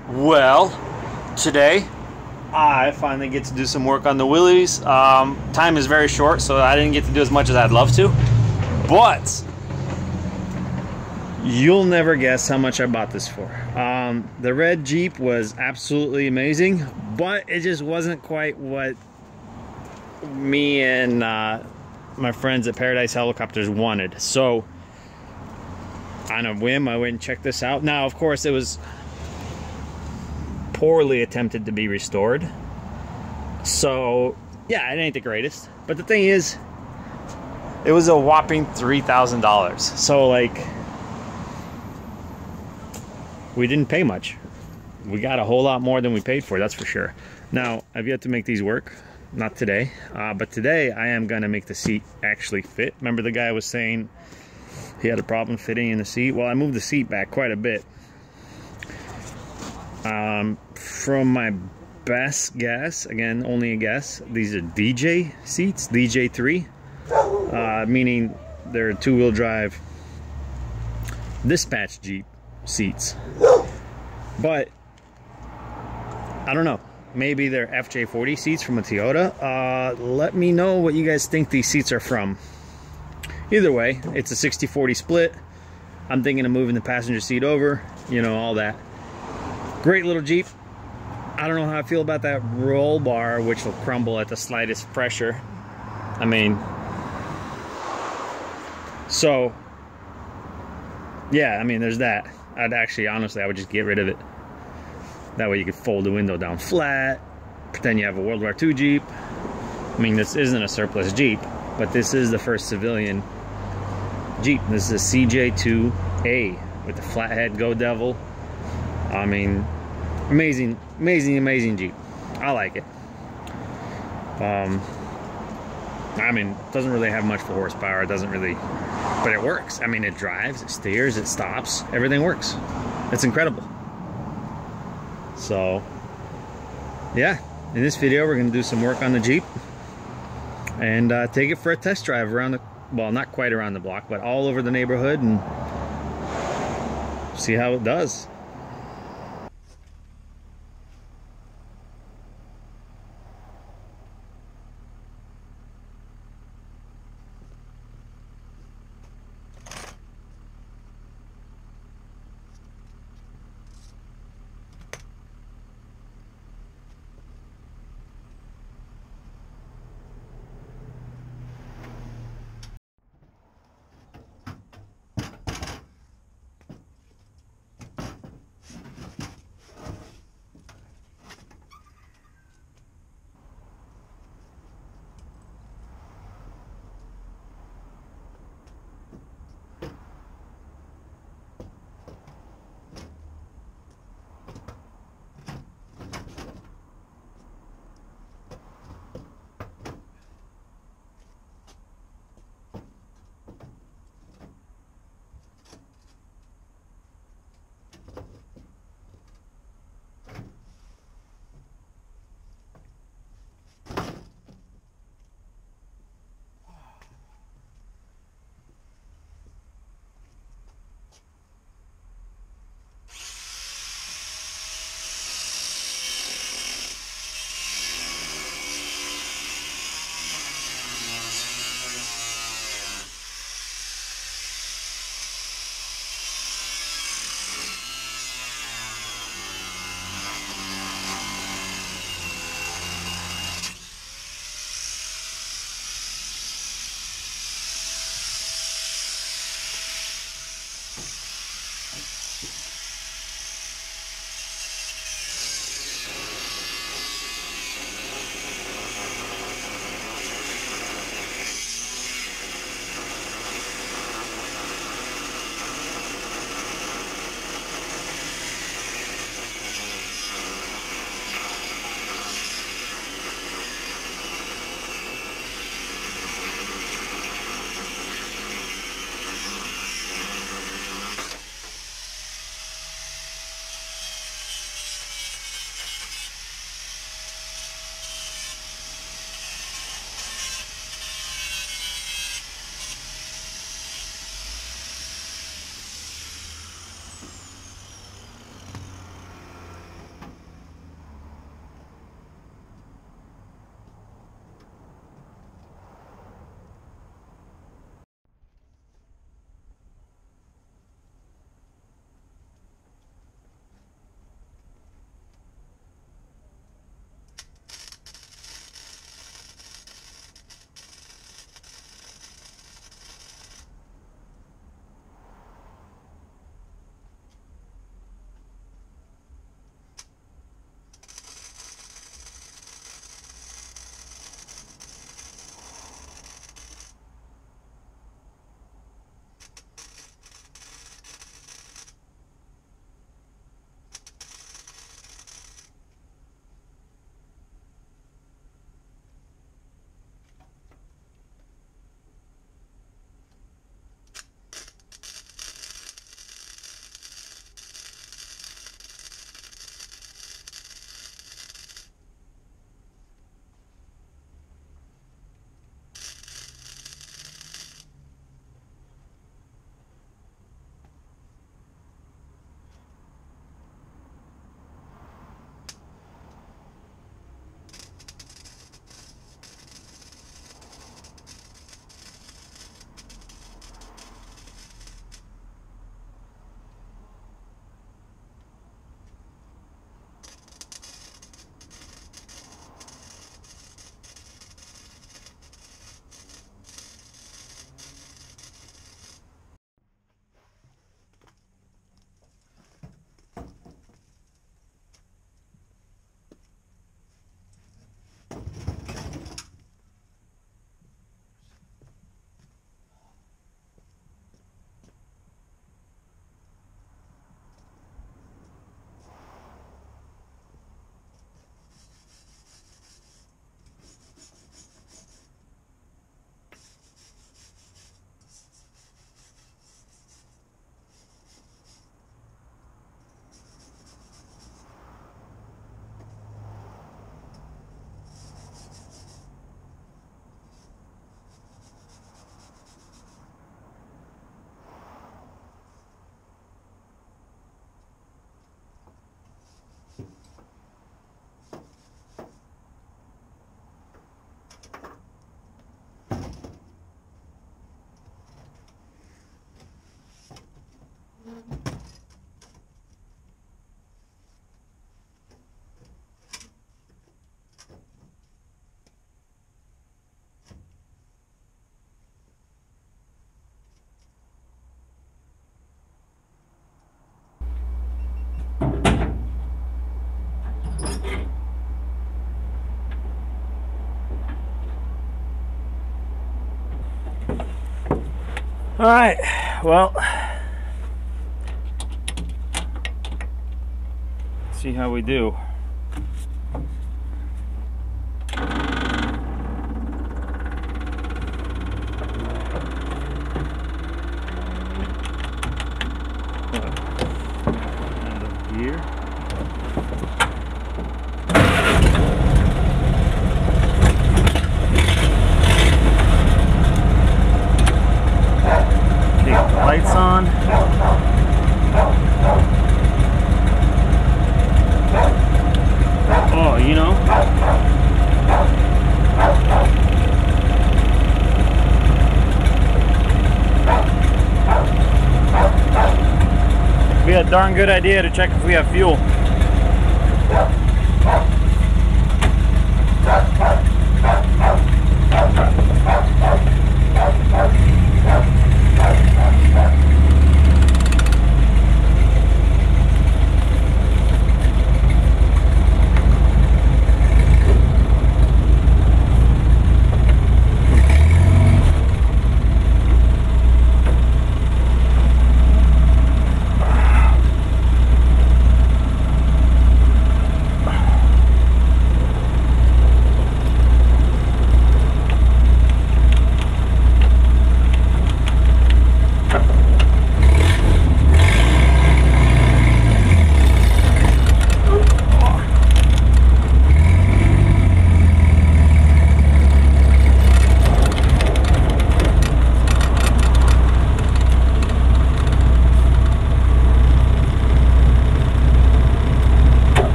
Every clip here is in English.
Well, today I finally get to do some work on the Willys. Time is very short, so I didn't get to do as much as I'd love to. But you'll never guess how much I bought this for. The red Jeep was absolutely amazing, but it just wasn't quite what me and my friends at Paradise Helicopters wanted. So on a whim, I went and checked this out. Now, of course, it was poorly attempted to be restored, so yeah, it ain't the greatest. But the thing is, it was a whopping $3,000. So like, we didn't pay much. We got a whole lot more than we paid for, that's for sure. Now, I've yet to make these work. Not today, but today I am gonna make the seat actually fit. Remember the guy was saying he had a problem fitting in the seat? Well, I moved the seat back quite a bit. From my best guess, again, only a guess, these are DJ seats, cj2a, meaning they're two-wheel drive dispatch Jeep seats. But I don't know, maybe they're FJ40 seats from a Toyota. Let me know what you guys think these seats are from. Either way, it's a 60-40 split. I'm thinking of moving the passenger seat over, you know, all that. Great little Jeep. I don't know how I feel about that roll bar, which will crumble at the slightest pressure. I mean, so yeah, I mean, there's that. I'd actually, honestly, I would just get rid of it. That way you could fold the window down flat, pretend you have a World War II Jeep. I mean, this isn't a surplus Jeep, but this is the first civilian Jeep. This is a cj2a with the flathead Go Devil. I mean, amazing, amazing, amazing Jeep. I like it. I mean, it doesn't really have much for horsepower. It doesn't really, but it works. I mean, it drives, it steers, it stops. Everything works. It's incredible. So, yeah, in this video, we're going to do some work on the Jeep and take it for a test drive around the, well, not quite around the block, but all over the neighborhood and see how it does. All right, well, see how we do. Gear. Keep the lights on. Oh, you know, be a darn good idea to check if we have fuel.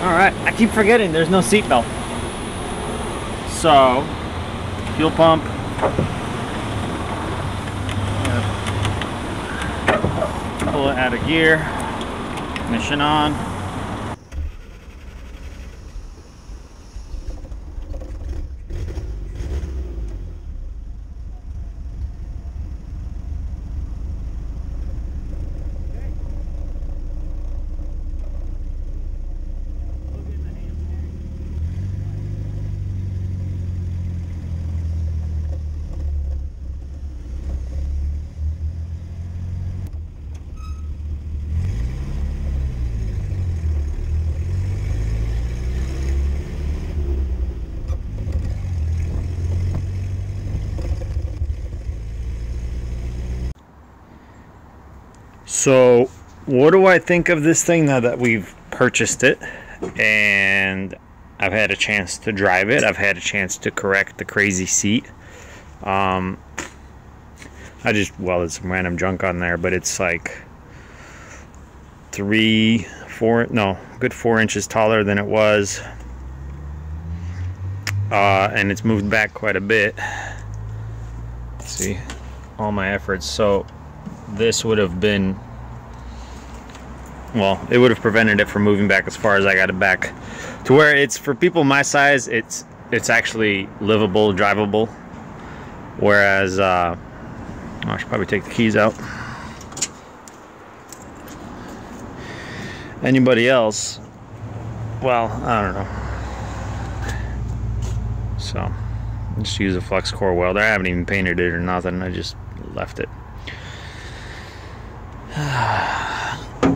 Alright, I keep forgetting there's no seatbelt. So, fuel pump. Pull it out of gear. Ignition on. So what do I think of this thing now that we've purchased it and I've had a chance to drive it? I've had a chance to correct the crazy seat. I just welded some random junk on there, but it's like good 4 inches taller than it was, and it's moved back quite a bit. Let's see, all my efforts. So this would have been, well, it would have prevented it from moving back as far as I got it back to where it's, for people my size, it's actually livable, drivable. Whereas I should probably take the keys out. Anybody else, well, I don't know. So just use a flux core welder. I haven't even painted it or nothing. I just left it.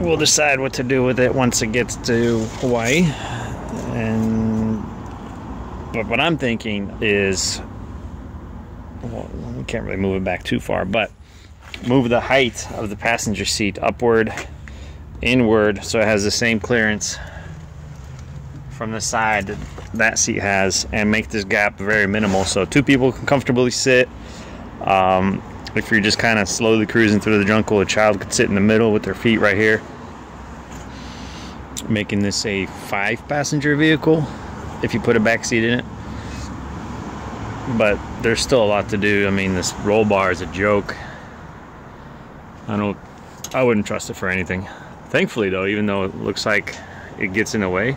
We'll decide what to do with it once it gets to Hawaii. But what I'm thinking is, well, we can't really move it back too far, but move the height of the passenger seat upward, inward, so it has the same clearance from the side that seat has, and make this gap very minimal so 2 people can comfortably sit. If you're just kind of slowly cruising through the jungle, a child could sit in the middle with their feet right here, making this a 5-passenger vehicle if you put a back seat in it. But there's still a lot to do. I mean, this roll bar is a joke. I I wouldn't trust it for anything. Thankfully though, even though it looks like it gets in the way,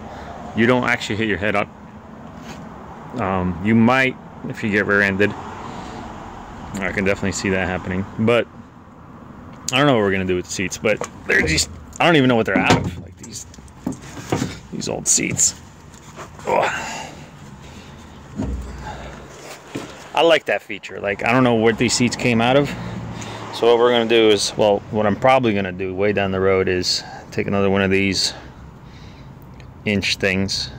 you don't actually hit your head up. You might if you get rear-ended. I can definitely see that happening, but I don't know what we're gonna do with the seats. But they're just, I don't even know what they're out of, like these old seats. Oh. I like that feature. Like, I don't know what these seats came out of. So what we're gonna do is, well, what I'm probably gonna do way down the road is take another one of these inch things,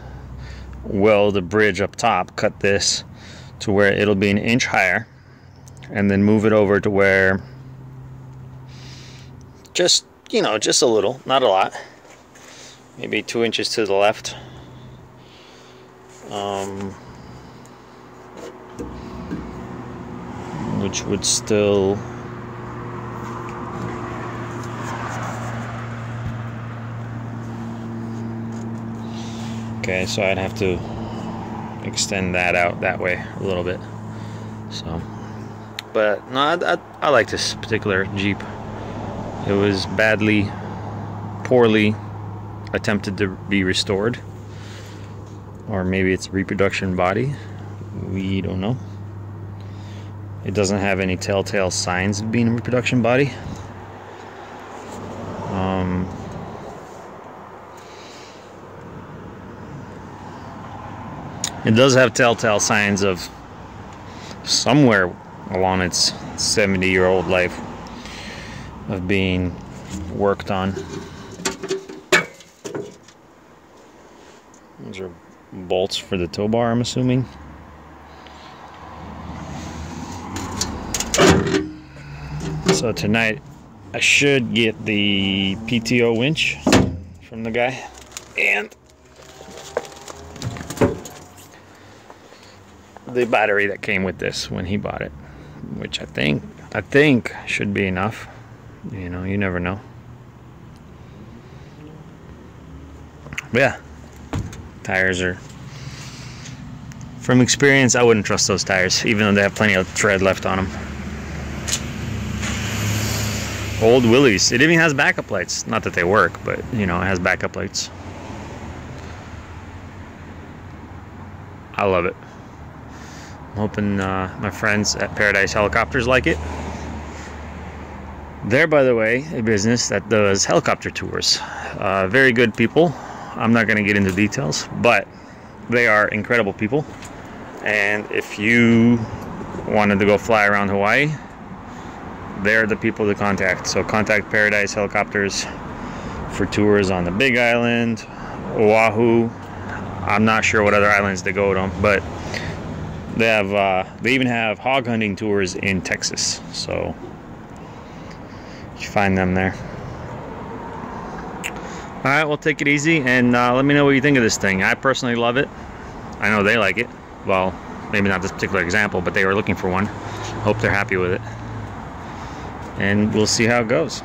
weld a bridge up top, cut this to where it'll be an inch higher, and then move it over to where just, you know, just a little, not a lot, maybe 2 inches to the left. Which would still, okay, so I'd have to extend that out that way a little bit. So, but no, I like this particular Jeep. It was poorly attempted to be restored, or maybe it's a reproduction body. We don't know. It doesn't have any telltale signs of being a reproduction body. It does have telltale signs of somewhere along its 70-year-old life of being worked on. Those are bolts for the tow bar, I'm assuming. So tonight I should get the PTO winch from the guy and the battery that came with this when he bought it, which I think should be enough. You know, you never know. But yeah, tires are, from experience, I wouldn't trust those tires, even though they have plenty of tread left on them. Old Willys. It even has backup lights. Not that they work, but you know, it has backup lights. I love it. I'm hoping my friends at Paradise Helicopters like it. They're, by the way, a business that does helicopter tours. Very good people. I'm not going to get into details, but they are incredible people. And if you wanted to go fly around Hawaii, they're the people to contact. So contact Paradise Helicopters for tours on the Big Island, Oahu. I'm not sure what other islands they go to, but they have they even have hog hunting tours in Texas. So you find them there. All right, well, take it easy and let me know what you think of this thing. I personally love it. I know they like it. Well, maybe not this particular example, but they were looking for one. Hope they're happy with it. And we'll see how it goes.